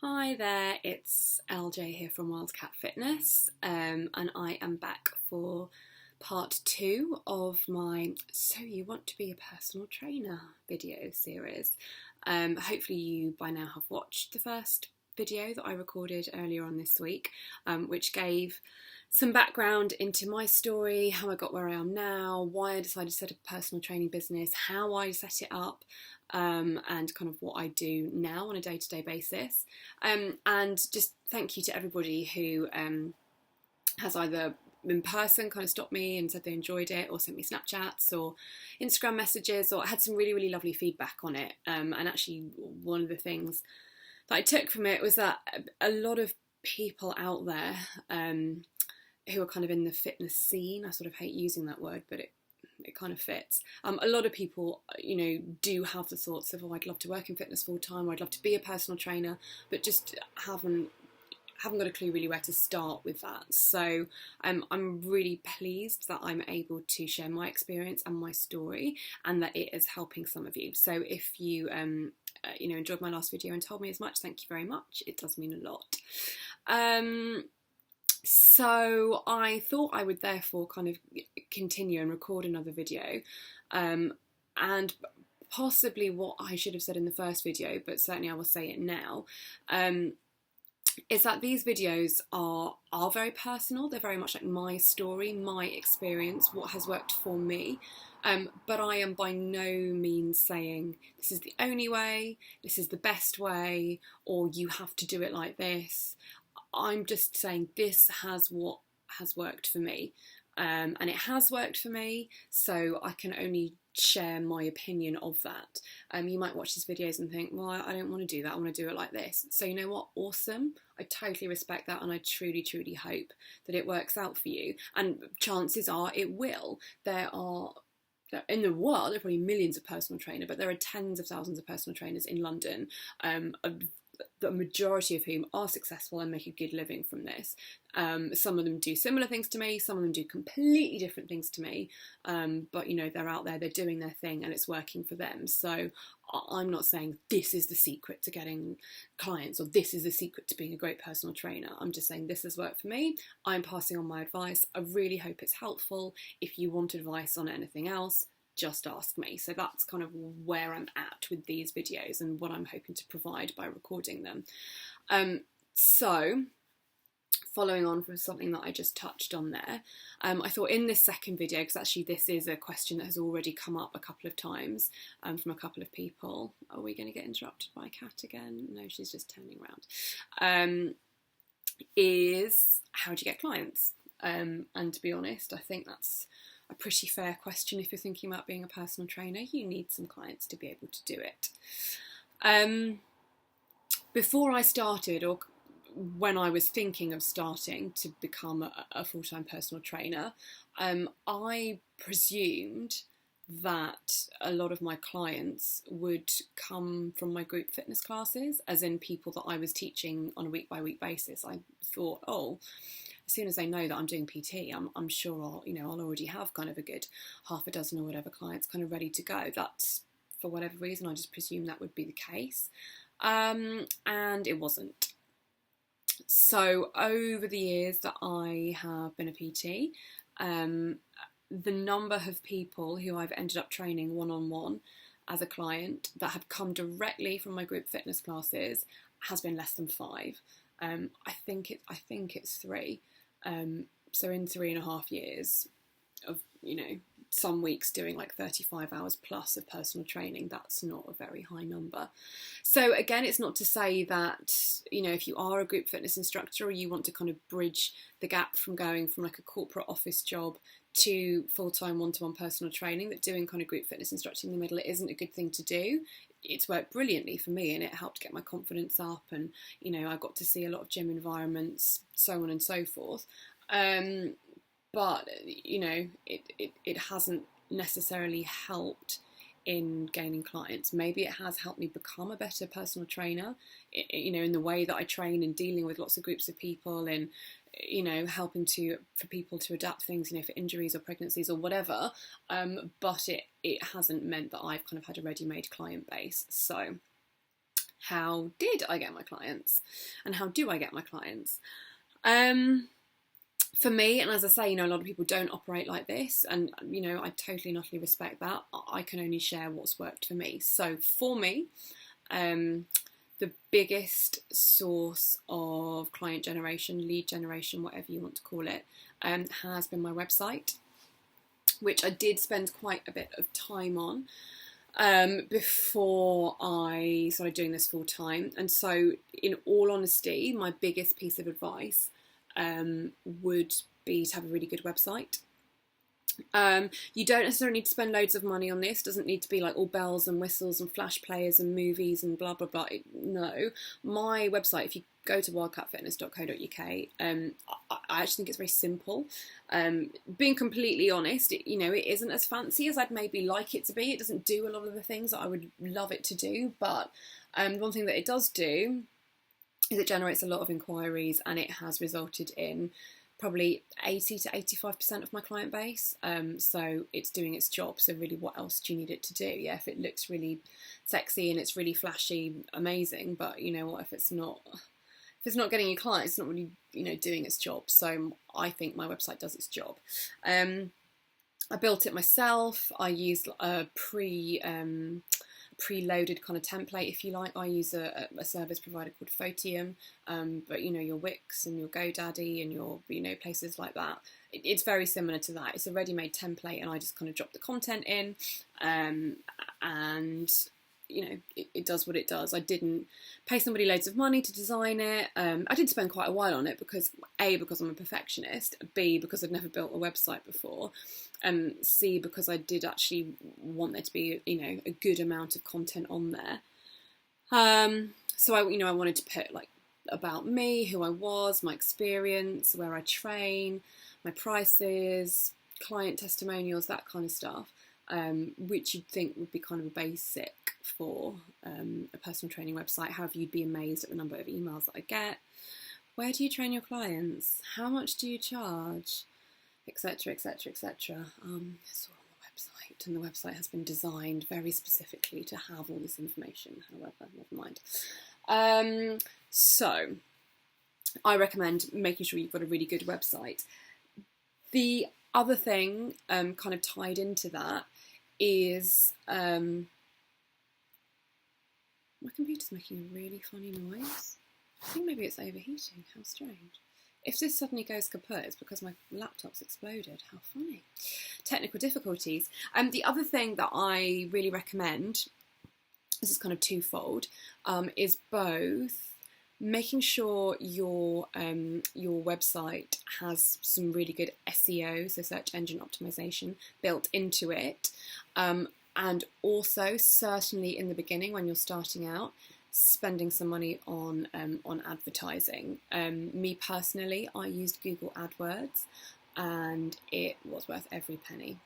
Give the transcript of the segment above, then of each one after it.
Hi there, it's LJ here from Wildcat Fitness, and I am back for part 2 of my So You Want to Be a Personal Trainer video series. Hopefully you by now have watched the first video that I recorded earlier on this week, which gave some background into my story, how I got where I am now, why I decided to set up a personal training business, how I set it up, and kind of what I do now on a day-to-day basis. And just thank you to everybody who has either in person kind of stopped me and said they enjoyed it, or sent me Snapchats or Instagram messages, or had some really, really lovely feedback on it. And actually one of the things that I took from it was that a lot of people out there who are kind of in the fitness scene, I sort of hate using that word, but it kind of fits. A lot of people, do have the thoughts of, oh, I'd love to work in fitness full time, or I'd love to be a personal trainer, but just haven't got a clue really where to start with that. So I'm really pleased that I'm able to share my experience and my story, and that it is helping some of you. So if you enjoyed my last video and told me as much, thank you very much. It does mean a lot. So I thought I would therefore kind of continue and record another video, and possibly what I should have said in the first video, but certainly I will say it now, is that these videos are very personal. They're very much like my story, my experience, what has worked for me. But I am by no means saying this is the only way, this is the best way, or you have to do it like this. I'm just saying this has what has worked for me, and it has worked for me, so I can only share my opinion of that. You might watch these videos and think, well, I don't want to do that, I want to do it like this. So you know what, awesome, I totally respect that, and I truly, truly hope that it works out for you, and chances are it will. In the world, there are probably millions of personal trainers, but there are tens of thousands of personal trainers in London, the majority of whom are successful and make a good living from this. Some of them do similar things to me, some of them do completely different things to me, but they're out there, they're doing their thing, and it's working for them. So I'm not saying this is the secret to getting clients, or this is the secret to being a great personal trainer. I'm just saying this has worked for me. I'm passing on my advice. I really hope it's helpful. If you want advice on anything else, just ask me. So that's kind of where I'm at with these videos and what I'm hoping to provide by recording them. So following on from something that I just touched on there, I thought in this second video, because actually this is a question that has already come up a couple of times from a couple of people. Are we going to get interrupted by a cat again? No, she's just turning around. Is how do you get clients? And to be honest, I think that's a pretty fair question. If you're thinking about being a personal trainer, you need some clients to be able to do it. Before I started, or when I was thinking of starting to become a full-time personal trainer, I presumed that a lot of my clients would come from my group fitness classes, as in people that I was teaching on a week-by-week basis. I thought, oh, as soon as they know that I'm doing PT, I'm sure I'll already have kind of a good half a dozen or whatever clients kind of ready to go. That's, for whatever reason, I just presumed that would be the case, and it wasn't. So over the years that I have been a PT, the number of people who I've ended up training one-on-one as a client that have come directly from my group fitness classes has been less than 5. I think it's 3. So in 3.5 years of, some weeks doing like 35 hours plus of personal training, that's not a very high number. So again, it's not to say that, if you are a group fitness instructor, or you want to kind of bridge the gap from going from like a corporate office job to full-time one-to-one personal training, that doing kind of group fitness instructing in the middle, it isn't a good thing to do. It's worked brilliantly for me, and it helped get my confidence up, and I got to see a lot of gym environments, so on and so forth. But it hasn't necessarily helped in gaining clients. Maybe it has helped me become a better personal trainer, in the way that I train, and dealing with lots of groups of people, and helping for people to adapt things, for injuries or pregnancies or whatever. But it hasn't meant that I've kind of had a ready-made client base. So how did I get my clients, and how do I get my clients? For me, and as I say, a lot of people don't operate like this, and I totally and utterly respect that. I can only share what's worked for me. So for me, the biggest source of client generation, lead generation, whatever you want to call it, has been my website, which I did spend quite a bit of time on before I started doing this full time. And so, in all honesty, my biggest piece of advice would be to have a really good website. You don't necessarily need to spend loads of money on this. It doesn't need to be like all bells and whistles and flash players and movies and blah blah blah. No, my website, if you go to wildcatfitness.co.uk, I actually think it's very simple. Being completely honest, it isn't as fancy as I'd maybe like it to be. It doesn't do a lot of the things that I would love it to do, but one thing that it does do is it generates a lot of inquiries, and it has resulted in probably 80 to 85% of my client base. So it's doing its job. So really, what else do you need it to do? Yeah, if it looks really sexy and it's really flashy, amazing. But you know what, if it's not getting you clients, it's not really, doing its job. So I think my website does its job. I built it myself. I used a preloaded kind of template, if you like. I use a service provider called Photium, but your Wix and your GoDaddy and your places like that, it's very similar to that. It's a ready-made template, and I just kind of drop the content in, and it does what it does. I didn't pay somebody loads of money to design it. I did spend quite a while on it because I'm a perfectionist, B, because I'd never built a website before, C, because I did actually want there to be a good amount of content on there. So I wanted to put like about me, who I was, my experience, where I train, my prices, client testimonials, that kind of stuff. Which you'd think would be kind of a basic for a personal training website. However, you'd be amazed at the number of emails that I get. Where do you train your clients? How much do you charge? Etc, etc, etc. It's all on the website, and the website has been designed very specifically to have all this information. However, never mind. So I recommend making sure you've got a really good website. The other thing kind of tied into that is my computer's making a really funny noise. I think maybe it's overheating. How strange. If this suddenly goes kaput, it's because my laptop's exploded. How funny. Technical difficulties. The other thing that I really recommend, this is kind of twofold, is both making sure your website has some really good SEO, so search engine optimization, built into it, and also certainly in the beginning when you're starting out, spending some money on advertising. Me personally, I used Google AdWords, and it was worth every penny.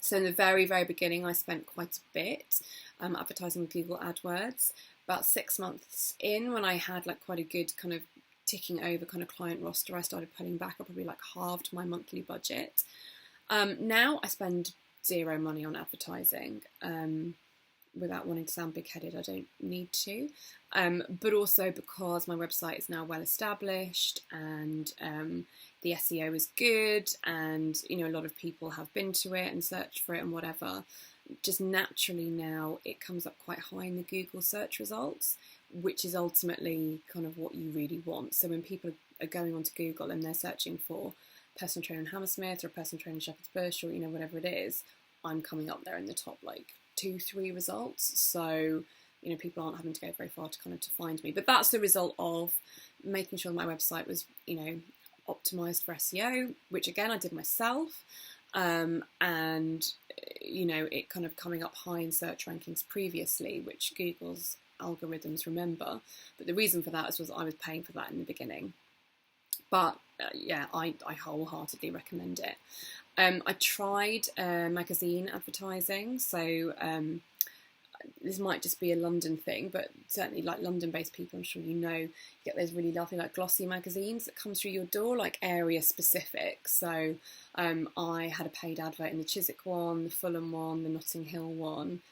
So in the very, very beginning, I spent quite a bit advertising with Google AdWords. About 6 months in, when I had like quite a good kind of ticking over kind of client roster, I started pulling back. I probably like halved my monthly budget. Now I spend zero money on advertising. Without wanting to sound big-headed, I don't need to. But also because my website is now well established, and the SEO is good, and a lot of people have been to it and searched for it and whatever. Just naturally now it comes up quite high in the Google search results, which is ultimately kind of what you really want. So when people are going onto Google and they're searching for personal trainer in Hammersmith or personal trainer in Shepherd's Bush or whatever it is, I'm coming up there in the top like 2-3 results. So people aren't having to go very far to find me. But that's the result of making sure my website was optimized for SEO, which again I did myself. And it kind of coming up high in search rankings previously, which Google's algorithms remember. But the reason for that was I was paying for that in the beginning. But I wholeheartedly recommend it. I tried magazine advertising, so this might just be a London thing, but certainly like London-based people, I'm sure you get those really lovely like glossy magazines that come through your door, like area specific. So I had a paid advert in the Chiswick one, the Fulham one, the Notting Hill one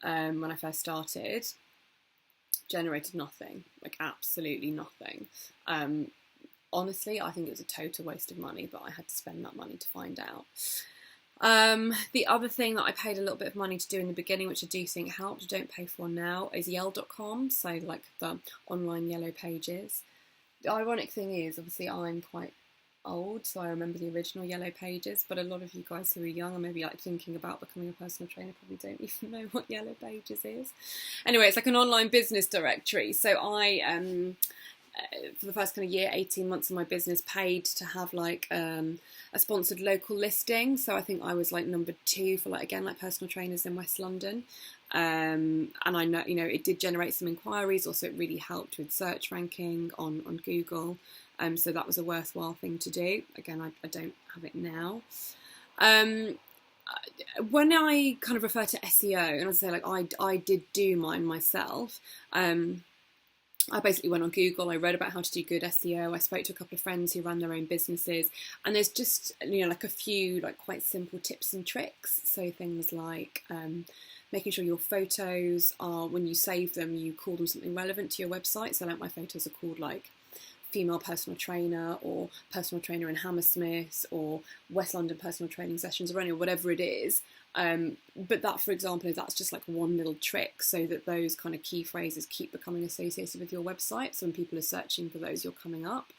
when I first started. generated nothing, like absolutely nothing. Honestly, I think it was a total waste of money, but I had to spend that money to find out. The other thing that I paid a little bit of money to do in the beginning, which I do think helped, I don't pay for now, is yell.com, so like the online yellow pages. The ironic thing is, obviously I'm quite old, so I remember the original yellow pages, but a lot of you guys who are young and maybe like thinking about becoming a personal trainer probably don't even know what yellow pages is. Anyway, it's like an online business directory. So I for the first kind of year, 18 months of my business, paid to have like a sponsored local listing. So I think I was like number 2 for like, again, like personal trainers in West London. And I know, you know, it did generate some inquiries. Also, it really helped with search ranking on Google. So that was a worthwhile thing to do. Again, I don't have it now. When I kind of refer to SEO, and I say like I did do mine myself, I basically went on Google, I read about how to do good SEO, I spoke to a couple of friends who ran their own businesses, and there's just, you know, like a few like quite simple tips and tricks. So things like making sure your photos are, when you save them, you call them something relevant to your website. So like my photos are called like female personal trainer, or personal trainer in Hammersmith, or West London personal training sessions, or whatever it is. But that, for example, that's just like one little trick, so that those kind of key phrases keep becoming associated with your website. So when people are searching for those, you're coming up.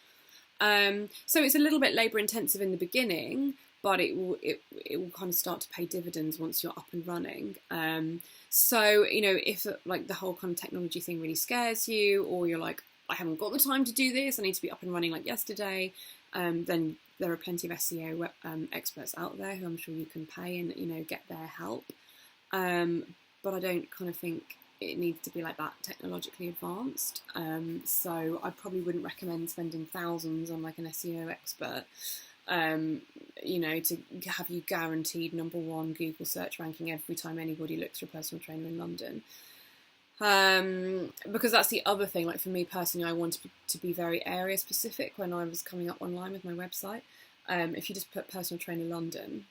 So it's a little bit labour intensive in the beginning, but it will kind of start to pay dividends once you're up and running. So, you know, if like the whole kind of technology thing really scares you, or you're like, I haven't got the time to do this, I need to be up and running like yesterday, then there are plenty of SEO experts out there who I'm sure you can pay and, you know, get their help. But I don't kind of think it needs to be like that technologically advanced. So I probably wouldn't recommend spending thousands on like an SEO expert, you know, to have you guaranteed #1 Google search ranking every time anybody looks for a personal trainer in London. Because that's the other thing, like for me personally, I wanted to be very area specific when I was coming up online with my website. If you just put personal trainer London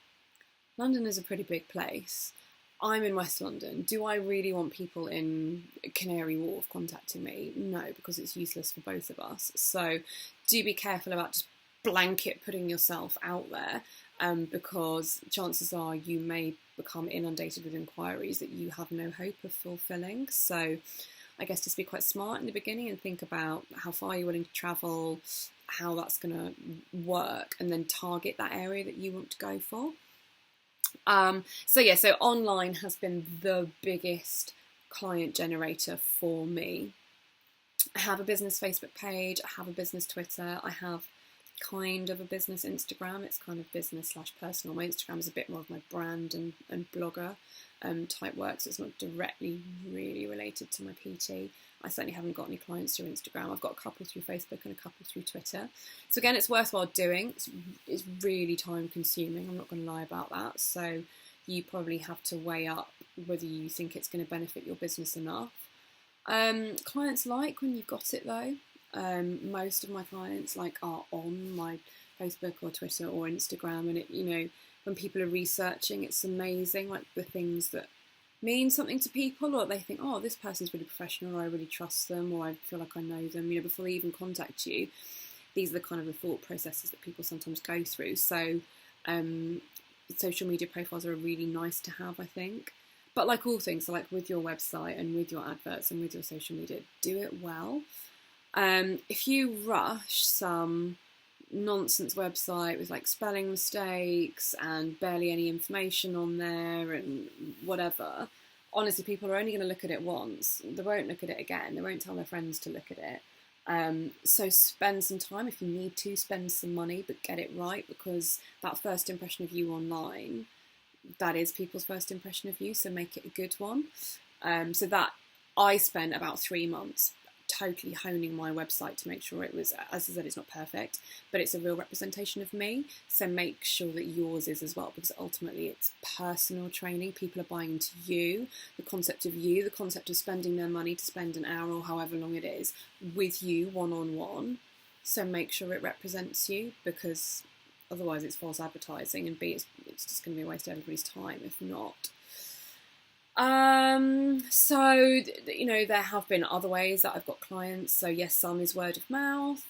is a pretty big place. I'm in West London. Do I really want people in Canary Wharf contacting me? No, because it's useless for both of us. So do be careful about just blanket putting yourself out there, because chances are you may become inundated with inquiries that you have no hope of fulfilling. So I guess just be quite smart in the beginning and think about how far you're willing to travel, how that's going to work, and then target that area that you want to go for. So online has been the biggest client generator for me. I have a business Facebook page, I have a business Twitter, I have kind of a business Instagram. It's kind of business/personal. My Instagram is a bit more of my brand and blogger type work, so it's not directly really related to my PT. I certainly haven't got any clients through Instagram. I've got a couple through Facebook and a couple through Twitter. So again, it's worthwhile doing. It's really time consuming, I'm not going to lie about that. So you probably have to weigh up whether you think it's going to benefit your business enough. Clients like when you've got it though. Most of my clients are on my Facebook or Twitter or Instagram, and it, you know, when people are researching, it's amazing, like the things that mean something to people, or they think, oh, this person's really professional, or I really trust them, or I feel like I know them, you know, before they even contact you. These are the kind of the thought processes that people sometimes go through. So social media profiles are really nice to have, I think. But like all things, so like with your website and with your adverts and with your social media, do it well. If you rush some nonsense website with like spelling mistakes and barely any information on there and whatever, honestly, people are only going to look at it once. They won't look at it again. They won't tell their friends to look at it. So spend some time. If you need to, spend some money, but get it right, because that first impression of you online, that is people's first impression of you, so make it a good one. So that I spent about 3 months totally honing my website to make sure it was, as I said, it's not perfect, but it's a real representation of me. So make sure that yours is as well, because ultimately it's personal training. People are buying into you, the concept of spending their money to spend an hour or however long it is with you one-on-one. So make sure it represents you, because otherwise it's false advertising, and B, it's just going to be a waste of everybody's time if not. So, you know, there have been other ways that I've got clients. So yes, some is word of mouth.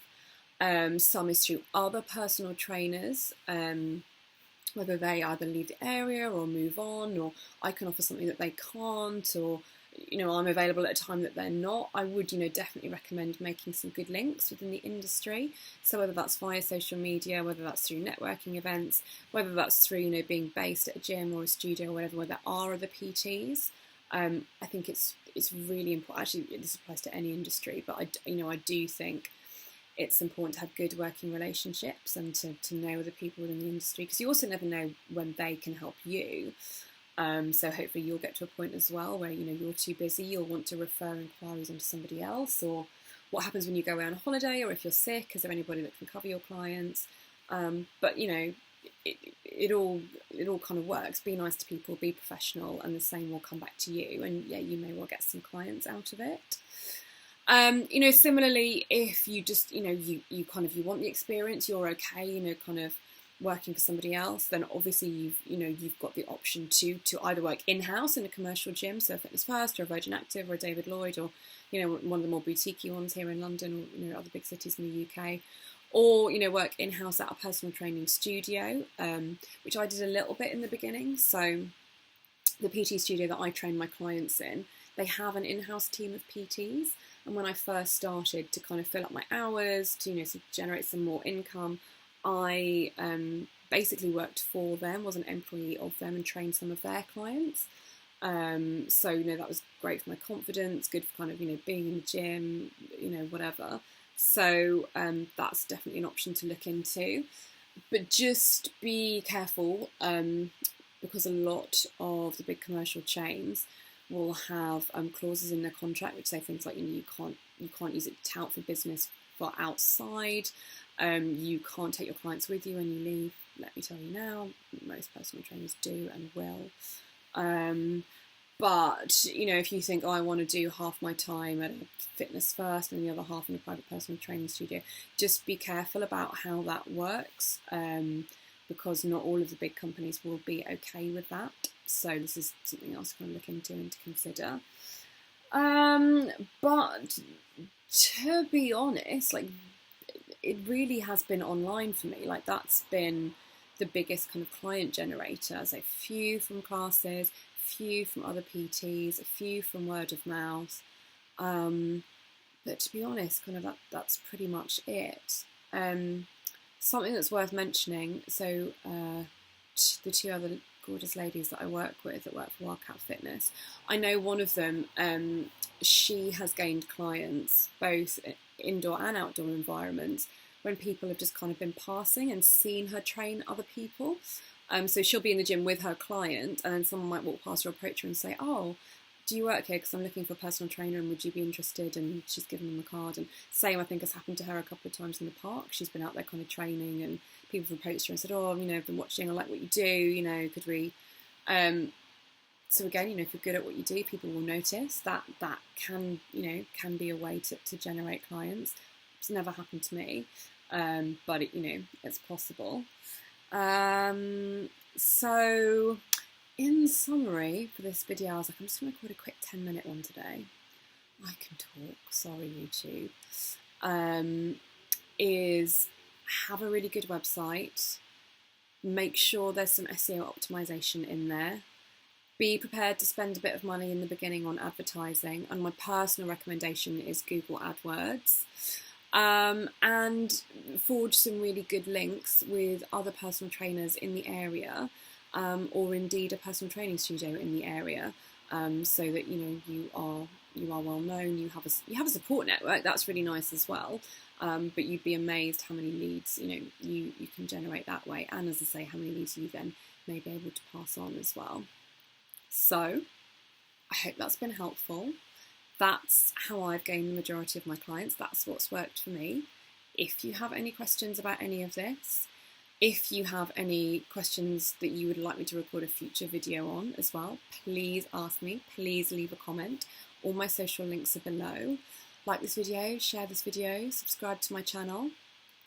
Some is through other personal trainers, whether they either leave the area or move on, or I can offer something that they can't, or, you know, I'm available at a time that they're not. I would, you know, definitely recommend making some good links within the industry. So whether that's via social media, whether that's through networking events, whether that's through, you know, being based at a gym or a studio or whatever, where there are other PTs. I think it's really important. Actually, this applies to any industry, but I do think it's important to have good working relationships and to know other people within the industry, because you also never know when they can help you. So hopefully you'll get to a point as well where, you know, you're too busy, you'll want to refer inquiries onto somebody else, or what happens when you go away on a holiday, or if you're sick, is there anybody that can cover your clients? But, you know, it all kind of works. Be nice to people, be professional, and the same will come back to you. And yeah, you may well get some clients out of it. You know, similarly, if you just, you know, you want the experience, you're okay, you know, kind of working for somebody else, then obviously you've got the option to either work in-house in a commercial gym, so a Fitness First or a Virgin Active or a David Lloyd, or, you know, one of the more boutique-y ones here in London, or, you know, other big cities in the UK, or, you know, work in-house at a personal training studio, which I did a little bit in the beginning. So the PT studio that I train my clients in, they have an in-house team of PTs. And when I first started to kind of fill up my hours, to, you know, to generate some more income, I basically worked for them, was an employee of them, and trained some of their clients. So, you know, that was great for my confidence, good for kind of, you know, being in the gym, you know, whatever. So that's definitely an option to look into. But just be careful, because a lot of the big commercial chains will have clauses in their contract which say things like, you know, you can't use it to tout for business for outside. You can't take your clients with you when you leave. Let me tell you now, most personal trainers do and will. But, you know, if you think, oh, I want to do half my time at a Fitness First and the other half in a private personal training studio, just be careful about how that works, because not all of the big companies will be okay with that. So this is something else to kind of look into and to consider. But to be honest, like, it really has been online for me. Like, that's been the biggest kind of client generator. So a few from classes, a few from other PTs, a few from word of mouth. But to be honest, kind of that's pretty much it. Something that's worth mentioning, so the two other gorgeous ladies that I work with that work for Wildcat Fitness, I know one of them, she has gained clients both indoor and outdoor environments when people have just kind of been passing and seen her train other people. So she'll be in the gym with her client, and then someone might walk past her, approach her and say, oh, do you work here? Because I'm looking for a personal trainer, and would you be interested? And she's given them a card. And same, I think, has happened to her a couple of times in the park. She's been out there kind of training, and people have approached her and said, oh, you know, I've been watching, I like what you do, you know, could we... So again, you know, if you're good at what you do, people will notice. That can, you know, can be a way to generate clients. It's never happened to me, but it, you know, it's possible. So in summary for this video, I was like, I'm just going to record a quick 10-minute one today. I can talk, sorry YouTube. Is have a really good website. Make sure there's some SEO optimization in there. Be prepared to spend a bit of money in the beginning on advertising, and my personal recommendation is Google AdWords. And forge some really good links with other personal trainers in the area, or indeed a personal training studio in the area, so that, you know, you are well known. You have a support network. That's really nice as well. But you'd be amazed how many leads, you know, you can generate that way, and as I say, how many leads you then may be able to pass on as well. So I hope that's been helpful. That's how I've gained the majority of my clients. That's what's worked for me. If you have any questions about any of this, if you have any questions that you would like me to record a future video on as well, please ask me. Please leave a comment. All my social links are below. Like this video, share this video, subscribe to my channel,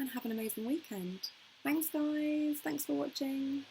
and have an amazing weekend. Thanks guys, thanks for watching.